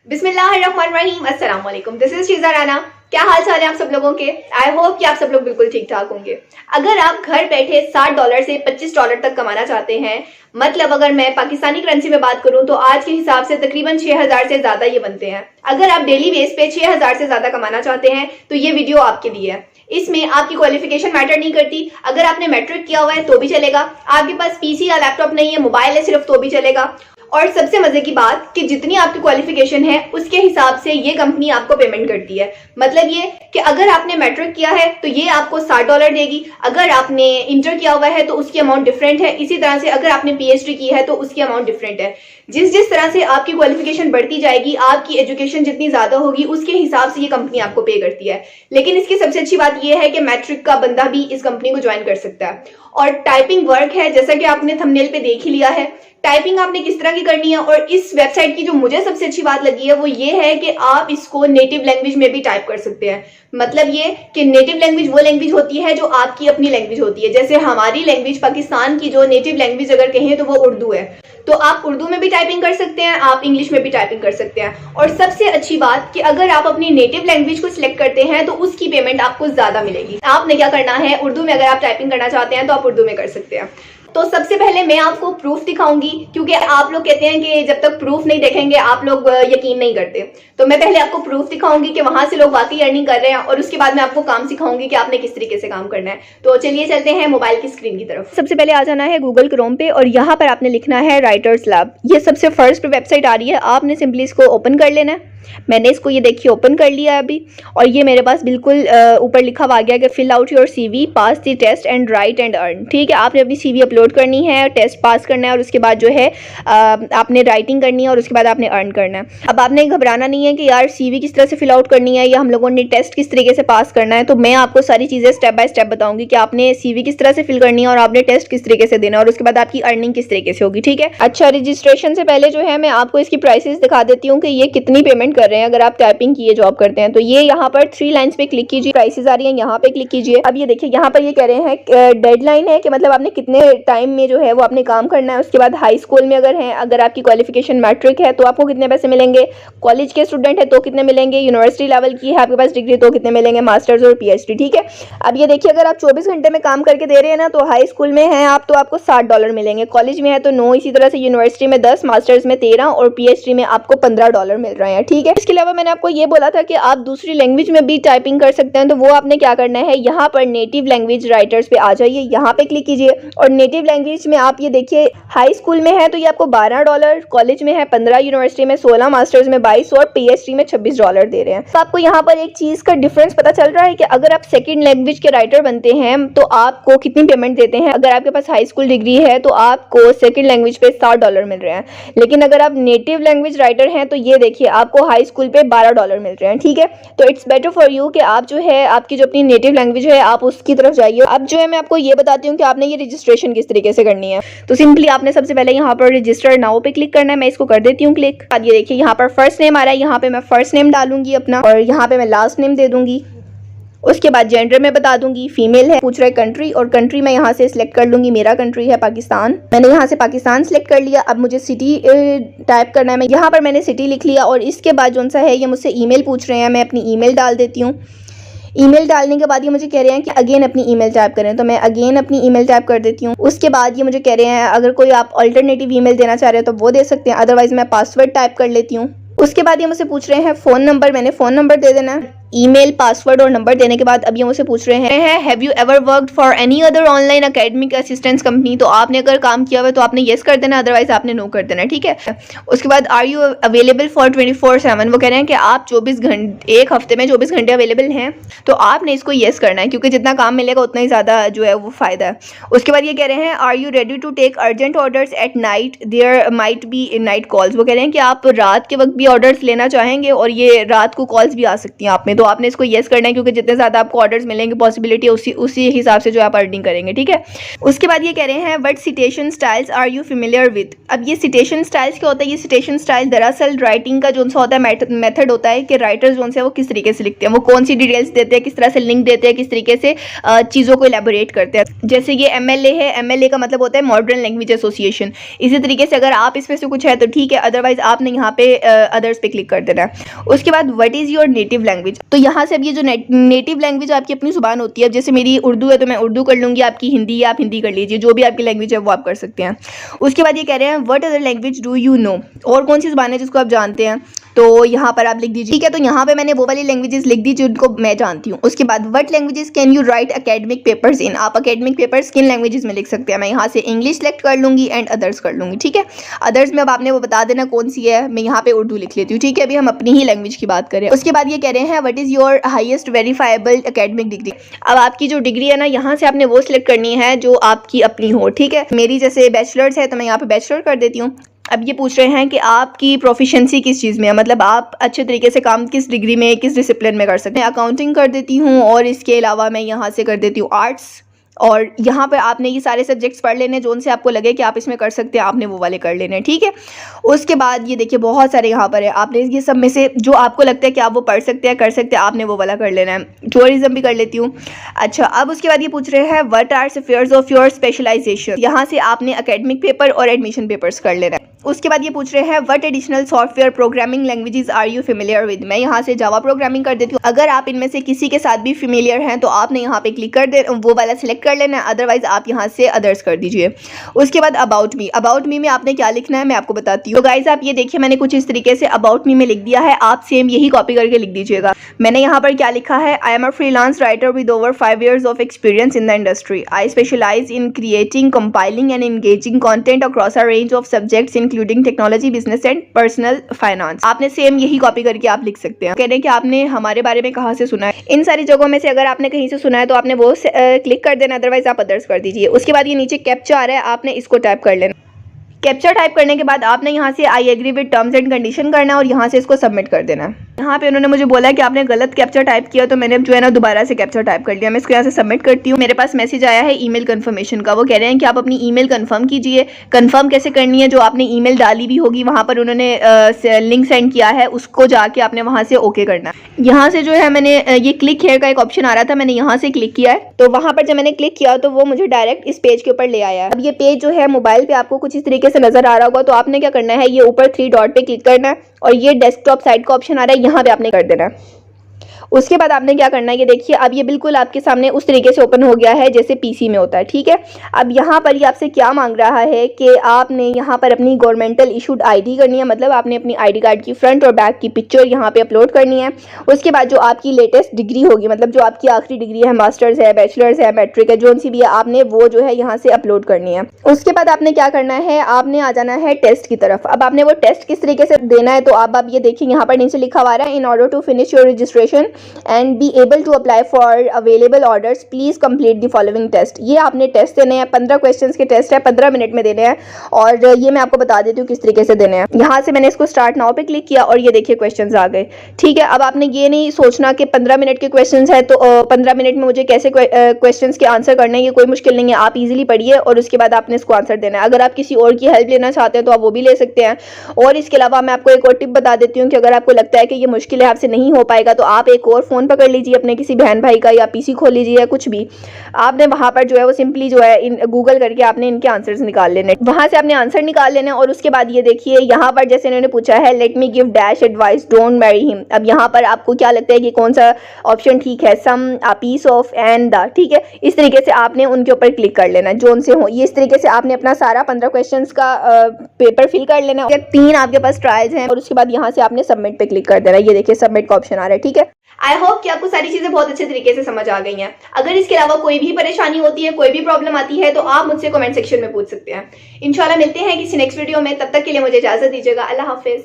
बिस्मिल्लाहिर्रहमानिर्रहीम, अस्सलाम वालेकुम। This is Sheeza Rana. क्या हाल चाल है आप सब लोगों के? आई होप कि आप सब लोग बिल्कुल ठीक ठाक होंगे। अगर आप घर बैठे $60 से $25 तक कमाना चाहते हैं, मतलब अगर मैं पाकिस्तानी करेंसी में बात करूं तो आज के हिसाब से तकरीबन 6000 से ज्यादा ये बनते हैं। अगर आप डेली बेस पे 6000 से ज्यादा कमाना चाहते हैं तो ये वीडियो आपके लिए है। इसमें आपकी क्वालिफिकेशन मैटर नहीं करती। अगर आपने मैट्रिक किया हुआ है तो भी चलेगा, आपके पास पीसी या लैपटॉप नहीं है, मोबाइल है सिर्फ, तो भी चलेगा। और सबसे मजे की बात कि जितनी आपकी क्वालिफिकेशन है उसके हिसाब से ये कंपनी आपको पेमेंट करती है। मतलब ये कि अगर आपने मैट्रिक किया है तो ये आपको $60 देगी, अगर आपने इंटर किया हुआ है तो उसकी अमाउंट डिफरेंट है, इसी तरह से अगर आपने पीएचडी की है तो उसकी अमाउंट डिफरेंट है। जिस तरह से आपकी क्वालिफिकेशन बढ़ती जाएगी, आपकी एजुकेशन जितनी ज्यादा होगी, उसके हिसाब से ये कंपनी आपको पे करती है। लेकिन इसकी सबसे अच्छी बात यह है कि मैट्रिक का बंदा भी इस कंपनी को ज्वाइन कर सकता है। और टाइपिंग वर्क है, जैसा कि आपने थंबनेल पे देख ही लिया है। टाइपिंग आपने किस तरह की करनी है, और इस वेबसाइट की जो मुझे सबसे अच्छी बात लगी है वो ये है कि आप इसको नेटिव लैंग्वेज में भी टाइप कर सकते हैं। मतलब ये कि नेटिव लैंग्वेज वो लैंग्वेज होती है जो आपकी अपनी लैंग्वेज होती है। जैसे हमारी लैंग्वेज, पाकिस्तान की जो नेटिव लैंग्वेज अगर कहें तो वो उर्दू है, तो आप उर्दू में भी टाइपिंग कर सकते हैं, आप इंग्लिश में भी टाइपिंग कर सकते हैं। और सबसे अच्छी बात कि अगर आप अपनी नेटिव लैंग्वेज को सिलेक्ट करते हैं तो उसकी पेमेंट आपको ज्यादा मिलेगी। आपने क्या करना है, उर्दू में अगर आप टाइपिंग करना चाहते हैं तो आप उर्दू में कर सकते हैं। तो सबसे पहले मैं आपको प्रूफ दिखाऊंगी, क्योंकि आप लोग कहते हैं कि जब तक प्रूफ नहीं देखेंगे आप लोग यकीन नहीं करते। तो मैं पहले आपको प्रूफ दिखाऊंगी कि वहां से लोग वाकई अर्निंग कर रहे हैं, और उसके बाद मैं आपको काम सिखाऊंगी कि आपने किस तरीके से काम करना है। तो चलिए चलते हैं मोबाइल की स्क्रीन की तरफ। सबसे पहले आ जाना है गूगल क्रोम पे, और यहाँ पर आपने लिखना है राइटर्स लैब। ये सबसे फर्स्ट वेबसाइट आ रही है, आपने सिंपली इसको ओपन कर लेना है। मैंने इसको ये देखिए ओपन कर लिया है अभी, और ये मेरे पास बिल्कुल ऊपर लिखा हुआ आ गया कि fill out your CV, pass the test and write and earn. ठीक है, आपने अपनी सीवी अपलोड करनी है, टेस्ट पास करना है, और उसके बाद जो है आपने राइटिंग करनी है, और उसके बाद आपने अर्न करना है। अब आपने घबराना नहीं है कि यार सीवी किस तरह से फिल आउट करनी है या हम लोगों ने टेस्ट किस तरीके से पास करना है। तो मैं आपको सारी चीज़ें स्टेप बाय स्टेप बताऊंगी कि आपने सीवी किस तरह से फिल करनी है और आपने टेस्ट किस तरीके से देना है, और उसके बाद आपकी अर्निंग किस तरीके से होगी। ठीक है, अच्छा, रजिस्ट्रेशन से पहले जो है मैं आपको इसकी प्राइसेस दिखा देती हूँ कि ये कितनी पेमेंट कर रहे हैं अगर आप टाइपिंग की जॉब करते हैं। तो ये यहाँ पर 3 लाइंस पे क्लिक कीजिए, प्राइसेस आ रही हैं, यहाँ पे क्लिक कीजिए। अब ये देखिए यहाँ पर ये कह रहे हैं डेडलाइन है कि मतलब आपने कितने टाइम में जो है वो आपने काम करना है। उसके बाद हाई स्कूल में अगर है, अगर आपकी क्वालिफिकेशन मैट्रिक है तो आपको कितने पैसे मिलेंगे, कॉलेज के स्टूडेंट है तो कितने मिलेंगे, यूनिवर्सिटी लेवल की है आपके पास डिग्री तो कितने मिलेंगे, मास्टर्स और पीएचडी। ठीक है, अब ये देखिए अगर आप 24 घंटे में काम करके दे रहे हैं ना, तो हाई स्कूल में है आप तो आपको $60 मिलेंगे, कॉलेज में है तो 9, इसी तरह से यूनिवर्सिटी में 10, मास्टर्स में 13 और पीएचडी में आपको $15 मिल रहे हैं। ठीक है, इसके अलावा मैंने आपको ये बोला था कि आप दूसरी लैंग्वेज में भी टाइपिंग कर सकते हैं। तो वो आपने क्या करना है, यहाँ पर नेटिव लैंग्वेज राइटर्स पे आ जाइए, यहाँ पे क्लिक कीजिए, और नेटिव लैंग्वेज में आप ये देखिए हाई स्कूल में है तो ये आपको $12, कॉलेज में है 15, यूनिवर्सिटी में 16, मास्टर्स में 22 और पीएचडी में $26 दे रहे हैं। तो आपको यहाँ पर एक चीज का डिफरेंस पता चल रहा है कि अगर आप सेकेंड लैंग्वेज के राइटर बनते हैं तो आपको कितनी पेमेंट देते हैं। अगर आपके पास हाई स्कूल डिग्री है तो आपको सेकेंड लैंग्वेज पे $60 मिल रहे हैं, लेकिन अगर आप नेटिव लैंग्वेज राइटर हैं तो ये देखिए आपको हाई स्कूल पे $12 मिल रहे हैं। ठीक है, तो इट्स बेटर फॉर यू कि आप जो है आपकी जो अपनी नेटिव लैंग्वेज है आप उसकी तरफ जाइए। अब जो है मैं आपको ये बताती हूँ कि आपने ये रजिस्ट्रेशन किस तरीके से करनी है। तो सिंपली आपने सबसे पहले यहाँ पर रजिस्टर नाउ पे क्लिक करना है, मैं इसको कर देती हूँ क्लिक। अब ये देखिए यहाँ पर फर्स्ट नेम आ रहा है, यहाँ पे मैं फर्स्ट नेम डालूंगी अपना, और यहाँ पे मैं लास्ट नेम दे दूंगी। उसके बाद जेंडर में बता दूंगी फीमेल है, पूछ रहा है कंट्री, और कंट्री मैं यहाँ से सिलेक्ट कर लूंगी, मेरा कंट्री है पाकिस्तान, मैंने यहाँ से पाकिस्तान सिलेक्ट कर लिया। अब मुझे सिटी टाइप करना है, मैं यहाँ पर मैंने सिटी लिख लिया, और इसके बाद जो सा है ये मुझसे ईमेल पूछ रहे हैं, मैं अपनी ईमेल डाल देती हूँ। ईमेल डालने के बाद ये मुझे कह रहे हैं कि अगेन अपनी ईमेल टाइप करें, तो मैं अगेन अपनी ईमेल टाइप कर देती हूँ। उसके बाद ये मुझे कह रहे हैं अगर कोई आप अल्टरनेटिव ईमेल देना चाह रहे हो तो वो दे सकते हैं, अदरवाइज मैं पासवर्ड टाइप कर लेती हूँ। उसके बाद ये मुझसे पूछ रहे हैं फ़ोन नंबर, मैंने फ़ोन नंबर दे देना है। ईमेल, पासवर्ड और नंबर देने के बाद अब ये मुझसे पूछ रहे हैं have you ever worked for any other online academic assistance company. तो आपने अगर काम किया हुआ है तो आपने येस कर देना, अदरवाइज आपने नो कर देना। ठीक है, उसके बाद आर यू अवेलेबल फॉर 24/7। वो कह रहे हैं कि आप 24 घंटे, एक हफ्ते में 24 घंटे अवेलेबल हैं, तो आपने इसको येस करना है, क्योंकि जितना काम मिलेगा उतना ही ज़्यादा जो है वो फ़ायदा है। उसके बाद ये कह रहे हैं are you ready to take urgent orders at night, there might be night calls. वो कह रहे हैं कि आप रात के वक्त भी ऑर्डर्स लेना चाहेंगे और ये रात को कॉल्स भी आ सकती हैं आप में, तो तो आपने इसको येस करना है, क्योंकि जितने ज़्यादा आपको ऑर्डर्स मिलेंगे पॉसिबिलिटी उसी हिसाब से जो आप अर्निंग करेंगे, ठीक है। उसके बाद ये कह रहे हैं what citation styles are you familiar with. अब ये सिटेशन स्टाइल्स क्या होता है? ये सिटेशन स्टाइल दरअसल राइटिंग का जो सा होता है मेथड होता है कि राइटर्स जो है वो किस तरीके से लिखते हैं, वो कौन सी डिटेल्स देते हैं, किस तरह से लिंक देते हैं, किस तरीके से चीज़ों को एलेबोरेट करते हैं। जैसे ये MLA है, MLA का मतलब होता है मॉडर्न लैंग्वेज एसोसिएशन। इसी तरीके से अगर आप इसमें से कुछ है तो ठीक है, अदरवाइज आपने यहाँ पे अदर्स पे क्लिक कर देना है। उसके बाद what is your native language. तो यहाँ से अब ये जो नेटिव लैंग्वेज आपकी अपनी जुबान होती है, जैसे मेरी उर्दू है तो मैं उर्दू कर लूँगी, आपकी हिंदी है आप हिंदी कर लीजिए, जो भी आपकी लैंग्वेज है वो आप कर सकते हैं। उसके बाद ये कह रहे हैं what other language do you know, और कौन सी जुबान है जिसको आप जानते हैं, तो यहाँ पर आप लिख दीजिए, ठीक है। तो यहाँ पे मैंने वो वाली लैंग्वेजेस लिख दी जिनको मैं जानती हूँ। उसके बाद what languages can you right academic papers इन, आप एकेडमिक पेपर्स किन लैंग्वेजेस में लिख सकते हैं। मैं यहाँ से इंग्लिश सेलेक्ट कर लूँगी एंड अदर्स कर लूँगी, ठीक है। अदर्स में अब आपने वो बता देना कौन सी है, मैं यहाँ पे उर्दू लिख लेती हूँ, ठीक है। अभी हम अपनी ही लैंग्वेज की बात करें। उसके बाद ये कह रहे हैं what is your highest verifiable academic degree. अब आपकी जो डिग्री है ना, यहाँ से आपने वो सिलेक्ट करनी है जो आपकी अपनी हो, ठीक है। मेरी जैसे बैचलर्स है तो मैं यहाँ पे बैचलर कर देती हूँ। अब ये पूछ रहे हैं कि आपकी प्रोफिशिएंसी किस चीज़ में है, मतलब आप अच्छे तरीके से काम किस डिग्री में, किस डिसिप्लिन में कर सकते हैं। अकाउंटिंग कर देती हूँ और इसके अलावा मैं यहाँ से कर देती हूँ आर्ट्स, और यहाँ पर आपने ये सारे सब्जेक्ट्स पढ़ लेने जो उनसे आपको लगे कि आप इसमें कर सकते हैं, आपने वो वाले कर लेने, ठीक है। उसके बाद ये देखिए बहुत सारे यहाँ पर है, आपने ये सब में से जो आपको लगता है कि आप वो पढ़ सकते हैं, कर सकते हैं, आपने वो वाला कर लेना है। टूरिज्म भी कर लेती हूँ। अच्छा, अब उसके बाद ये पूछ रहे हैं what are affairs of your specialization. यहाँ से आपने एकेडमिक पेपर और एडमिशन पेपर्स कर लेना है। उसके बाद ये पूछ रहे हैं what additional software programming languages are you familiar with. मैं यहाँ से जावा प्रोग्रामिंग कर देती हूँ। अगर आप इनमें से किसी के साथ भी फेमिलियर हैं तो आपने यहाँ पे क्लिक कर दे, वो वाला सिलेक्ट कर लेना है, अदरवाइज आप यहाँ से अदर्स कर दीजिए। उसके बाद अबाउट मी, अबाउट मी में आपने क्या लिखना है मैं आपको बताती हूँ। तो गाइज आप ये देखिए मैंने कुछ इस तरीके से अबाउट मी में लिख दिया है, आप सेम यही कॉपी करके लिख दीजिएगा। मैंने यहाँ पर क्या लिखा है, I am a freelance writer with over 5 years of experience in the industry. I specialize in creating, compiling and engaging content across a range of subjects including technology, business and personal finance. आपने same यही copy करके आप लिख सकते हैं। कह रहे हैं कि आपने हमारे बारे में कहाँ से सुना है। इन सारी जगहों में से अगर आपने कहीं से सुना है तो आपने वो क्लिक कर देना, अदरवाइज आप अदर्स कर दीजिए। उसके बाद ये नीचे कैप्चा आ रहा है, आपने इसको टाइप कर लेना। कैप्चा टाइप करने के बाद आपने यहाँ से I agree with terms and condition करना है और यहाँ से इसको सबमिट कर देना है। यहाँ पे उन्होंने मुझे बोला कि आपने गलत कैप्चा टाइप किया, तो मैंने जो है ना दोबारा से कैप्चा टाइप कर दिया। मैं इसको यहाँ से सबमिट करती हूँ। मेरे पास मैसेज आया है ईमेल कंफर्मेशन का। वो कह रहे हैं कि आप अपनी ईमेल कंफर्म कीजिए। कंफर्म कैसे करनी है, जो आपने ईमेल डाली भी होगी वहाँ पर उन्होंने लिंक सेंड किया है, उसको जाके आपने वहाँ से ओके करना है। यहाँ से जो है मैंने ये क्लिक हेयर का एक ऑप्शन आ रहा था, मैंने यहाँ से क्लिक किया है, तो वहाँ पर जब मैंने क्लिक किया तो वो मुझे डायरेक्ट इस पेज के ऊपर ले आया है। अब ये पेज जो है मोबाइल पे आपको कुछ इस तरीके से नजर आ रहा होगा, तो आपने क्या करना है, ये ऊपर 3 डॉट पे क्लिक करना है और ये डेस्कटॉप साइड का ऑप्शन आ रहा है, यहाँ पे आपने कर देना है। उसके बाद आपने क्या करना है, ये देखिए अब ये बिल्कुल आपके सामने उस तरीके से ओपन हो गया है जैसे पीसी में होता है, ठीक है। अब यहाँ पर ये आपसे क्या मांग रहा है कि आपने यहाँ पर अपनी गवर्नमेंटल इशूड आईडी करनी है, मतलब आपने अपनी आईडी कार्ड की फ्रंट और बैक की पिक्चर यहाँ पे अपलोड करनी है। उसके बाद जो आपकी लेटेस्ट डिग्री होगी, मतलब जो आपकी आखिरी डिग्री है, मास्टर्स है, बैचलर्स है, मैट्रिक है, जो सी भी है, आपने वो जो है यहाँ से अपलोड करनी है। उसके बाद आपने क्या करना है, आपने आ जाना है टेस्ट की तरफ। अब आपने वो टेस्ट किस तरीके से देना है, तो आप ये देखिए यहाँ पर नीचे लिखा हुआ है, in order to finish your registration and be able to apply for available orders please complete the following test. ये आपने टेस्ट देने हैं, 15 क्वेश्चंस के टेस्ट है, 15 मिनट में देने हैं, और ये मैं आपको बता देती हूँ किस तरीके से देने हैं। यहाँ से मैंने इसको स्टार्ट नाउ पे क्लिक किया और ये देखिए क्वेश्चंस आ गए, ठीक है। अब आपने ये नहीं सोचना कि 15 मिनट के क्वेश्चंस है तो 15 मिनट में मुझे कैसे क्वेश्चंस के आंसर करने हैं, ये कोई मुश्किल नहीं है। आप इजीली पढ़िए और उसके बाद आपने इसको आंसर देना है। अगर आप किसी और की हेल्प लेना चाहते हैं तो आप वो भी ले सकते हैं। और इसके अलावा मैं आपको एक और टिप बता देती हूँ कि अगर आपको लगता है कि ये मुश्किल है, आपसे नहीं हो पाएगा, तो आप एक और फोन पकड़ लीजिए अपने किसी बहन भाई का, या पीसी खोल लीजिए या कुछ भी। आपने वहां पर जो है वो सिंपली जो है गूगल करके आपने इनके आंसर्स निकाल लेने, वहां से आपने आंसर निकाल लेना। और उसके बाद ये देखिए यहाँ पर जैसे इन्होंने पूछा है let me give dash advice don't marry him. अब यहाँ पर आपको क्या लगता है कि कौन सा ऑप्शन ठीक है, some, uh piece of, and the, ठीक है। इस तरीके से आपने उनके ऊपर क्लिक कर लेना जो उनसे हो। ये इस तरीके से आपने अपना सारा 15 क्वेश्चंस का पेपर फिल कर लेना। 3 आपके पास ट्रायल्स हैं और उसके बाद यहाँ से आपने सबमिट पे क्लिक कर देना। ये देखिए सबमिट का ऑप्शन आ रहा है, ठीक है। आई होप कि आपको सारी चीजें बहुत अच्छे तरीके से समझ आ गई हैं। अगर इसके अलावा कोई भी परेशानी होती है, कोई भी प्रॉब्लम आती है, तो आप मुझसे कमेंट सेक्शन में पूछ सकते हैं। इंशाल्लाह मिलते हैं किसी नेक्स्ट वीडियो में, तब तक के लिए मुझे इजाजत दीजिएगा। अल्लाह हाफिज।